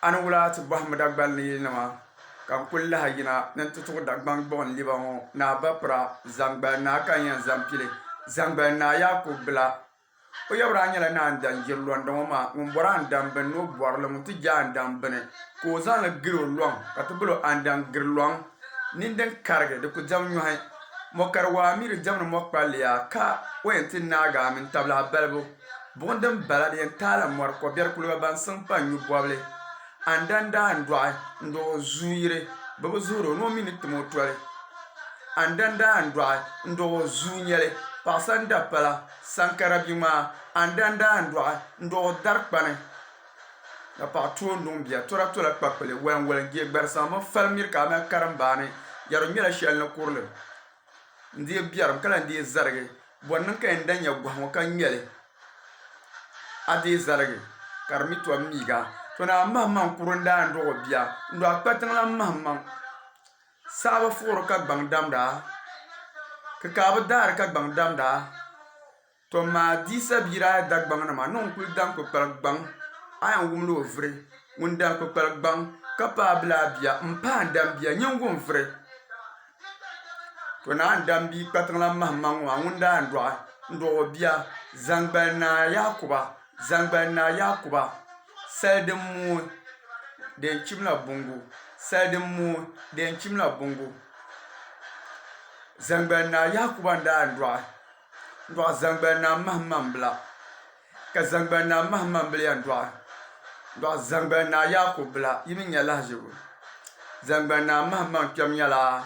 An wula ti bɔhimi Dagbanli nima ka n kuli lahi yina ni ti tuɣi Dagban gbuɣin liba ŋɔ ni a bapira Zangbali ka yɛn zaŋ pili Zangbali naa Yakubu bila o yabira nyɛla naan dan yiri lɔnda ŋɔ maa ŋun bɔri andan bini ni o bɔrili ŋun ti jɛ andan bini ka o zaŋli giri o lɔŋ ka ti bili o andan giri lɔŋ nin din karigi di ku diɛm nyɔhi mɔkari waa mi di diɛmni mɔkpalliya ka o yɛn ti naagi a min tabila balibu buɣum din bala di yɛn taala mɔri ko biɛri kuliga ban siŋ pa nyu bɔbili andan daan dɔɣi n dɔɣi zuu yiri bi bi zuhuri o ni o mi ni tim o toli andan daan dɔɣi n dɔɣi zuu nyɛli paɣasan da pala sankara bi ŋmaa andan daan dɔɣi n dɔɣi dari kpani ka paɣa toon nuŋ bia tora tola kpakpili walan jee gbarisa mi fali miri ka a mali karimbaani yɛri nyɛla shɛli ni kurili n dee biɛrim ka lan dee zarigi bɔn niŋ ka yɛn da nyɛ gɔhiŋɔ ka nyɛli a dee zarigi ka di mi tom miiga to na mahimaŋ kuri daan dɔɣi bia n dɔɣi kpatiŋ la mahimaŋ saɣaba fuɣuri ka gbaŋ damda kikaaba daari ka gbaŋ damda to maa diisa biira dagbaŋ nima niŋ kuli dam kpukpali gbaŋ a yɛn wumli o viri ŋun dam kpukpali gbaŋ ka paai bilaa bia n paai dam bia nyingu n viri to naan dam bia kpatiŋ la mahimaŋ ŋɔ ŋun daan dɔɣi n dɔɣi bia Zangbali naa Yakuba sali din mooi di yɛn chimla bungu Zangbali naa Yakuba n daan dɔɣi n dɔɣi Zangbali naa mahimaŋ bila ka Zangbali naa mahimaŋ bila yɛn dɔɣi n dɔɣi Zangbali naa Yakubu bila yi mi nyɛ lahaʒibu Zangbali naa mahimaŋ kpɛm nyɛla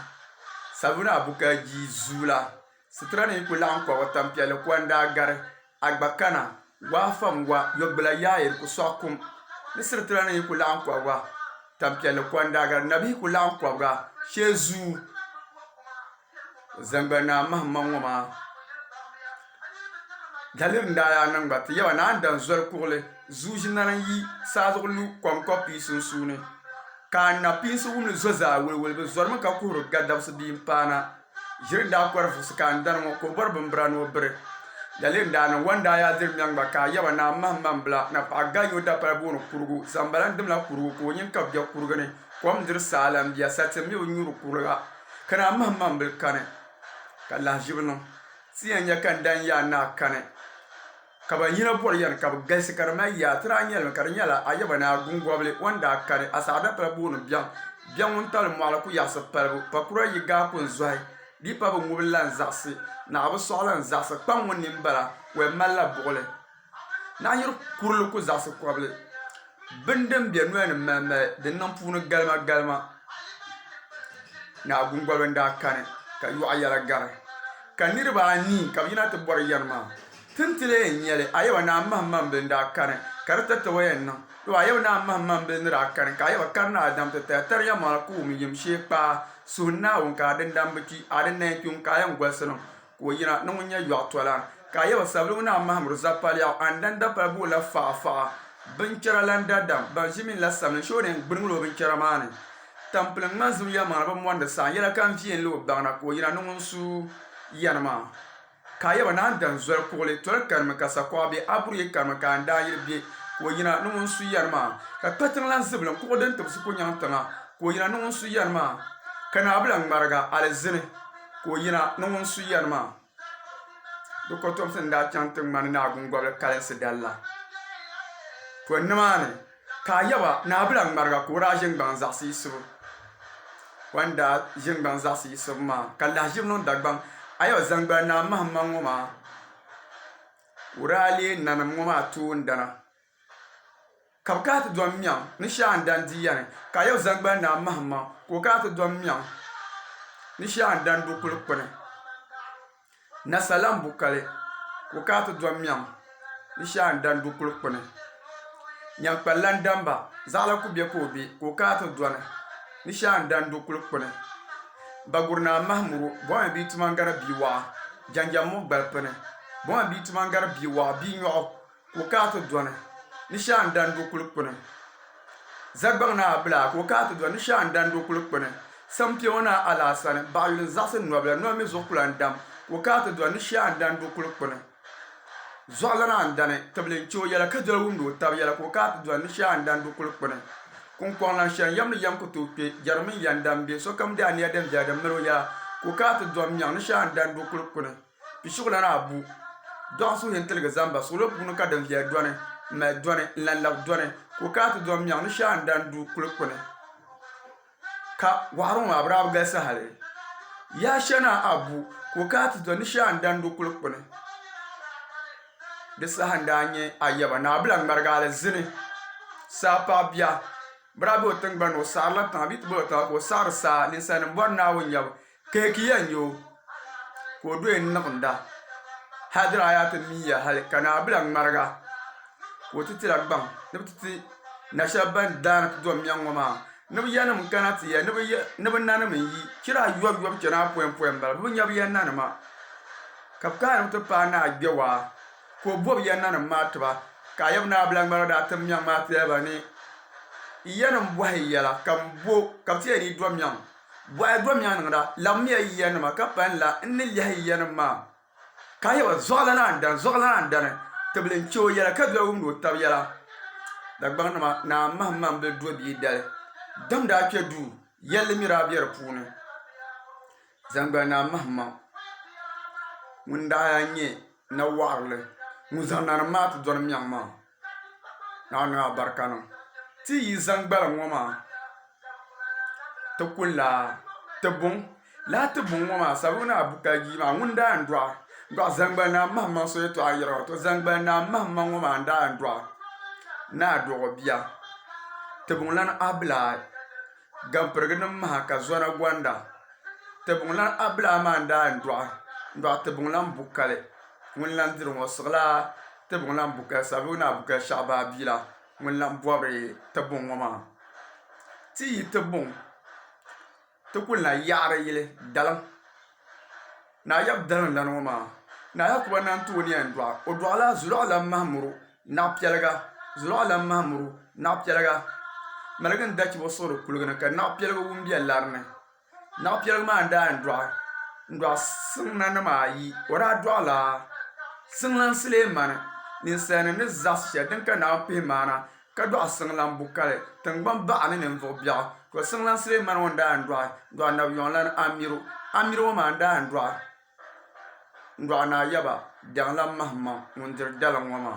Sabuna Abukaji zuu la sitira ni ku laɣim kɔbi tampiɛlli ko n daa gari a gba kana waa fam wa yɔgbila yaayɛ di ku sɔɣi kum ni sitira ni ku laɣim kɔbiga tampiɛlli ko n daa gari nabihi ku laɣim kɔbiga shee zuu Zangbali naa mahimaŋ ŋɔ maa daliri n daa yaa niŋ gba ti yaba naan dan zɔli kuɣuli zuu ʒinana n yi saazuɣu lu kom kɔpii sunsuuni ka a na piinsi wumli zo zaa wiliwili bi zɔrimi ka kuhuri gadabsi bia n paana ʒiri daa kɔri fusi ka n dani ŋɔ ka o bɔri bimbira ni o biri daliri daa niŋ wan daa yaa diri miɛŋ gba ka a yaba naa mahimaŋ bila na paɣa ga nyo dapala booni kurugu zambala n dimla kurugu ka o nyin ka bɛ kurugu ni kom diri saalan bia satim mi o nyuri kuriga ka naa mahimaŋ bil kani ka lahaʒibu niŋ ti yɛn nyɛ ka n dan yaa naa kani ka ban yina bɔri yɛni ka bi galisi ka di mali yaa ti daa nyɛlimi ka di nyɛla a yaba naa gungɔbili wan daa kani a saɣa dapala booni biɛŋ biɛŋ ŋun tabili mɔɣili ku yaɣasi palibu pakura yi gaa ku n zɔhi di pa bi ŋubili lan zaɣisi naɣa bi sɔɣi lan zaɣisi kpaŋ ŋun nin bala o yɛn malila buɣuli naɣa yiri kurili ku zaɣisi kɔbili bin din bɛ noli ni mali din niŋ puuni galima naa gungɔbili n daa kani ka yɔɣu yɛla gari ka niriba anii ka bi yina ti bɔri yɛni maa tintili yɛn nyɛli a yaba naa mahimaŋ bil daa kani ka di tatawa yɛn niŋ to a yaba naa mahimaŋ bil ni daa kani ka a yaba kari naa dam ti taya tari yɛlmaŋli ka o mi yim shee kpaa suhun naawuni ka a din dam bi kpi a din nayin kpi ka a yɛn golisi niŋ ka o yina ni ŋun nyɛ yɔɣu tola ka a yaba sabili ŋun naa mahimri zapaliyaɣu an dan dapala booi la faɣa binchɛra lan dadam ban ʒi min la sabili shee o ni yɛn gbirigili o binchɛra maa ni tampilim ŋman zim yɛlmaŋli bi mondi saan yɛla kan viɛnli o baŋna ka o yina ni ŋun su yɛni maa ka a yaba naan dan zɔli kuɣuli toli kanimi ka sakuɣa bɛ aburi kanimi ka an daa yili bɛ ka o yina ni ŋun su yɛni maa ka kpatiŋ lan zibilim kuɣu din tibisi ku nyaŋ tiŋa ka o yina ni ŋun su yɛni maa ka naabila ŋmariga alizini ka o yina ni ŋun su yɛni maa di kotomsi n daa chaŋ ti ŋmani naa gungɔbili kalinsi dali to nimaani ka a yaba naabila ŋmariga ka o daa ʒi gbaŋ zaɣisi yisibu wan daa ʒi gbaŋ zaɣisi yisibu maa ka lahaʒibu niŋ dagbaŋ a yaba Zangbali naa mahimaŋ ŋɔ maa o daa lee nanim ŋɔ maa toon dana ka bi kana ti dɔm miɛŋ ni shɛhi n dan di yɛni ka a yaba Zangbali naa mahimaŋ ka o kana ti dɔm miɛŋ ni shɛhi n dan do kuli kpuni nasalam bukali ka o kana ti dɔm miɛŋ ni shɛhi n dan do kuli kpuni nyankpali lan damba zaɣala ku bɛ ka o bɛ ka o kana ti dɔni ni shɛhi n dan do kuli kpuni baguri naa mahimuru bɔmi bii tuma gari bii waɣa janjam mo gbali pini bɔmi bii tuma gari bii waɣa bii nyɔɣu ka o kana ti dɔni ni shɛhi n dan do kuli kpuni zagbaŋ naa bila ka o kana ti dɔni ni shɛhi n dan do kuli kpuni sampɛŋɔ naa alaasani baɣayuli n zaɣisi nɔbila nɔbi mi zuɣu kula n dam ka o kana ti dɔni ni shɛhi n dan do kuli kpuni zuɣu la naa n dani tibili n che o yɛla ka doli wumdi o tabi yɛla ka o kana ti dɔni ni shɛhi n dan do kuli kpuni kun kong lan shan yam ni yam ko to pe jarmin yan dambe so kam da ni adam jadam no ya ko ka to dom nyang ni shan dan do kul kune pi shugla na abu do so hen telga zamba so lo bunu ka dan ya done ma done lan la done ko ka to dom nyang ni shan dan do kul kune ka warun abrab ga sahale ya shana abu ko ka to don shan dan do kul kune de sahandanye ayaba na blang margale zini sapa bia brabo teng ban o sarla tan bit bo ta ko sar sa ni san bon na won yab ke ki yanyo ko do en nakunda hadra ayat miya hal kana blang marga ko titira bang ne titi na shaban dan do myang ma ne bi yanam kana ti ya ne bi nanam yi kira yob yob jana poem poem bal bu nyab yan nanama kapka to pa na gbewa ko bob yan nanam matba ka yab na blang marga tam myang ma ti ba ni yanam bwahi yala kam bo kam ti ni drum yang bwa drum yang ngada lam ya yanama ka pan la ni yahi yanama ka ya zola na ndan tablen cho yala ka do wumdo tab yala da bang na mahmam be do bi dal dam da ke du yalla mi rabiyar puni zanga na mahmam mun da ya nye na warle mu zanna na mat drum yang ma na barkana ti yi zangbala ngoma to kula to bon la to bon ngoma sabuna abuka gi ma wunda andwa ndo zangbala na mahma so to ayira to zangbala na mahma ngoma nda andwa na do bia to bon lan abla gam pergana ma ka zona gwanda to bon lan abla ma nda andwa ndo to bon lan bukale won lan dir mo sala to bon lan bukale sabuna abuka shaba bila mun lam bobre te bon wama ti te bon te kul na yare yele dalam na yab dalam lan wama na yak banan to ni andwa o do ala zulu ala mahmuru na pyalga zulu ala mahmuru na pyalga malagan daki bo soro kulgana ka na pyalga wumbi alarne na pyalga ma anda andwa sunna na ma yi ora do ala sunlan suleiman ni sene ni zasya din ka na pe mana ka do singlan bukale tangban ba ni nen vo bia ko singlan sile man wonda andwa do na yonlan amiru ma nda andwa ndo na yaba dangla mahma mundir dalan wama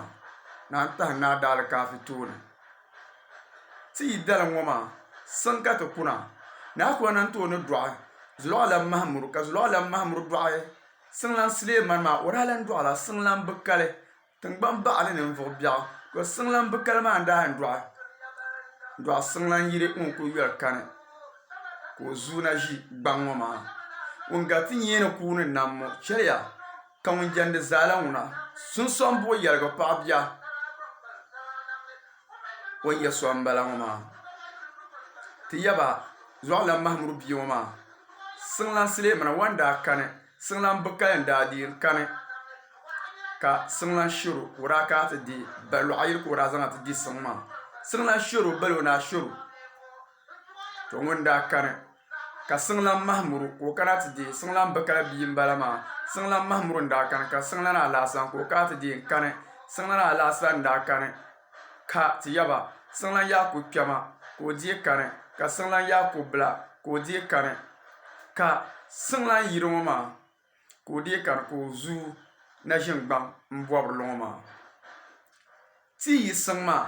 na ta na dal ka fituna ti dalan wama sanka to kuna na ko nan to no do zulala mahmuru ka zulala mahmuru do singlan sile man ma oralan do ala singlan bukale tangban ba ni nen vo bia ko singlan bukal ma nda ndwa singlan yire on ko yer kane ko zuna ji bango ma on gati nyene ku ne nammo cheya kan jande zala una sun son bo yer go pa bia o yeso ambala ma tiyaba zola mahmuru biyo ma singlan sile mana wanda kane singlan bukal nda dir kane ka singlan shuru wura ka ta di balu ayir ko wura zanga ta di singma singlan shuru balu na shuru to ngunda kane ka singlan mahmuru ko kana ta di singlan bakala bi mbalama singlan mahmuru nda kane ka singlan ala san ko ka ta di kane singlan ala san nda kane ka ti yaba singlan ya ku kyama ko di kane ka singlan ya ku bla ko di kane ka singlan yiro ma ko di kane ko zu na jingban mbobr longma ti yi singma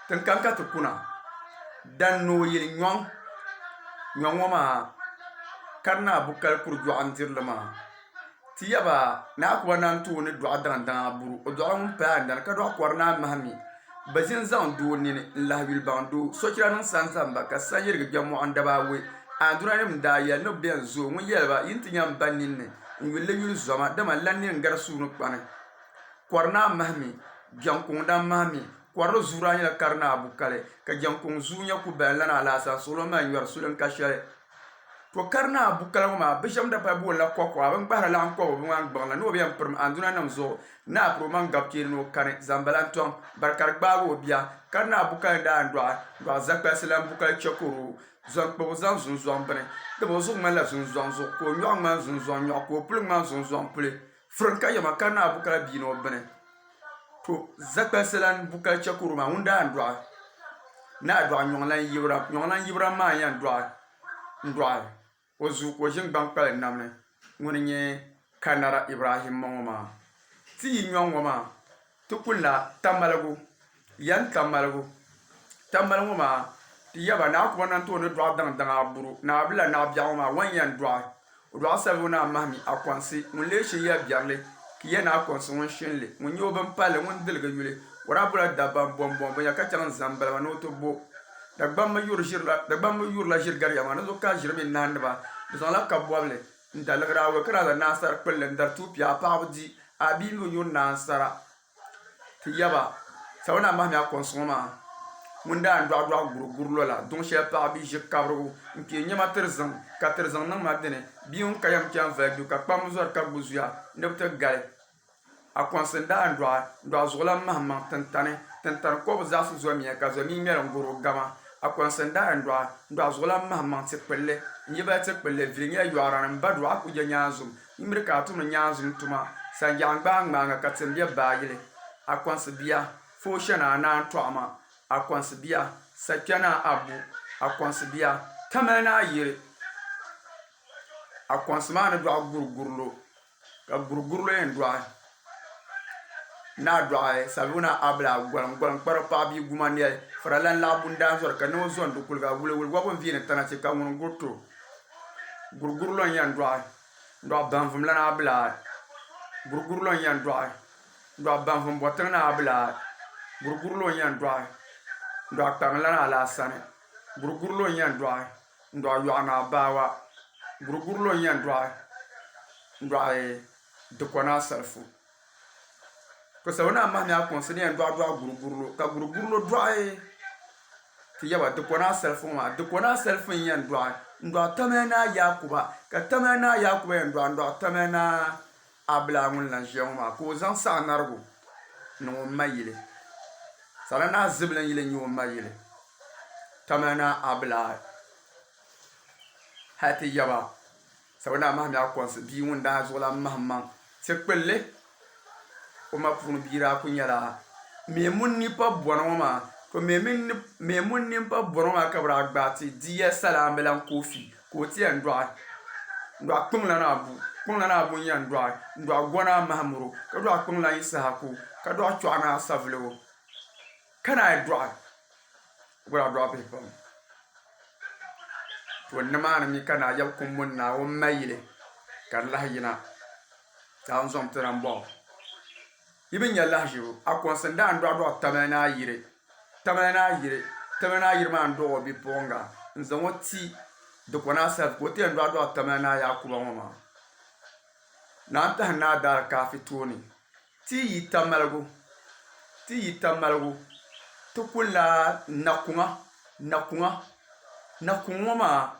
tin kanka to kuna dan no yil nyong ma karna bukal kur jo andir lama ti yaba na ko nan to ne do adan dan buru o do on pa dan ka do korna mahmi bazin zan do ni la wil bando so kira nan san samba ka sayir ga jamu andaba we andura ne mda ya no ben zo mu yelba yinti nyam banin ne wille yul zoma dama lanni ngar sunu kwane korna mahmi jankung da mahmi korro zura nya karna bukale ka jankung zunya ku balana la sa solo ma yor sulen kashare to karna bukale ma bisham da pa bola kokwa ban bara la ko ban bangla no biam prum anduna nam zo na pro man gapkir no kane zambalan ton barkar gbago bia karna bukale da ndwa do zakpa salam bukale chokuru zon po zan zun zon bene de bo zo mala zun zon zo ko nyong man zun zon nyok ko pul man zun zon pul franka ya makana bukala bino bene to zakpa salan bukala chakuru ma unda andwa na do nyonglan yibra ma yan do o zu ko jing bang pal namne ngoni nye kanara Ibrahim mongoma ti nyongoma to kula tamalagu yan tamalagu ma ti yaba na ko nan to ne do dang aburu na bla na bia ma wan yan do sabu na mahmi akwansi mun le shi ya biarle ki yana akwansi won shinle mun yo ban pale mun dilga yule wara bula dabam bom ya ka tan zambala no to bo dagbam ma yur la jirgar ya ma no ka jirbe nan ba do la ka boble ndalagra wa kra da nasar pelle ndar tu pia pabdi abi lu yun nasara ti yaba sawana mahmi akwansi ma mun da do gurlo la don she pa bi je kabru nke nyama terzan ka terzan nan ma dene biun kayam kyan va du ka pam zor ka buzuya nebta gal akwansen da do zola mahma tantan ko za su zo mi ka zo mi mera ngoro gama akwansen da do zola mahma te pelle nyiba te pelle vinya yuara nan ba do akuja nyazum imre ka tum nyazum tuma san yang ba nganga ka tembia ba yile akwanse bia fo shana na toama akwanse bia sakana abu akwanse bia tamana yire akwanse ma na do gurgurlo ka gurgurlo en do na do sabuna abla gwaran para pa bi gumane fralan la bunda zor ka no zon do kulga wule wa bon viene tanati ka mun gurto gurgurlo yan do ban fum lana abla gurgurlo yan do ban fum botana abla gurgurlo yan do tamlana ala sane gurgurlo yan do yana bawa gurgurlo yan do de kona salfu ko sabuna ma mi akon yan do gurgurlo ka gurgurlo do ti yaba de kona salfu ma de kona salfu yan do tamana yakuba ka tamana yakuba yan do tamana abla mun lan jema ko zan sa nargo no mayile salana ziblan yile nyu mayile tamana abla hati yaba sabana ma mi akon bi wunda zola mahman se pelle o ma punu bira kunyala me munni pa bono ma ko me munni pa bono ma kabra gbati diya salam belan kofi ko ti en do akpungla na abu yan do gona mahmuru ka do akpungla isa ku ka do chwana savlo kana do gura do be pam to nama mi kana yab kum mun na o mayile kan lahina ta on som trambo ibin yalla jibu akon da do tamana yire ma ndo bi ponga nzawoti do kona saf ko te do tamana ya kuba mama na ta na dar ka fitoni ti tamalgo to kula nakunga ma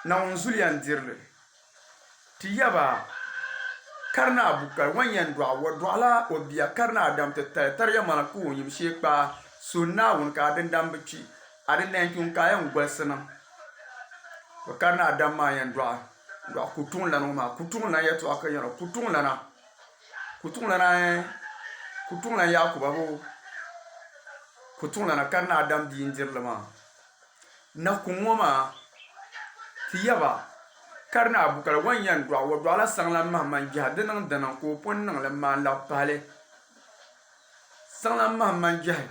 na unzulian dirle ti yaba karna bukar wanyan do ala obia karna adam te tarya mala ku yim shekpa sunna won ka den dambici adin nan tun kayan gwasana ko karna adam ma yan do kutun la no ma kutun la yeto akayara kutun la yakuba bo kutun la karna adam di indirle ma na kunwoma tiyaba karna bukar wanyan do ala sangla mahman jihad nan danan ko pon nan la man la pale sangla mahman jihad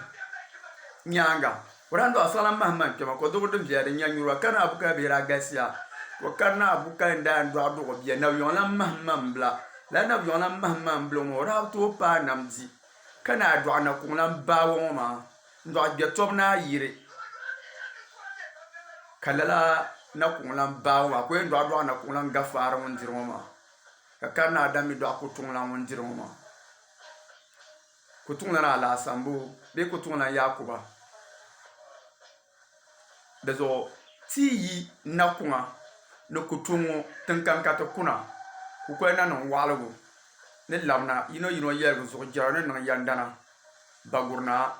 nyanga warando sangla mahman kema ko do dum biya de nyanyura karna bukar bi ragasia ko karna bukar ndan do biya na yona mahman bla la na yona mahman blo mo ra to pa namzi kana do na ko lan bawo ma ndo ge tobna yire kalala na kunlan bawa ko ndo adwa na kunlan gafara won diroma ka kana adami do akutungla won diroma kutungla na la sambu be kutungla yakuba bezo ti na kunga no kutungo tankan ka to kuna ku ko na no walgo ne lamna yino yero zo jarane no yandana bagurna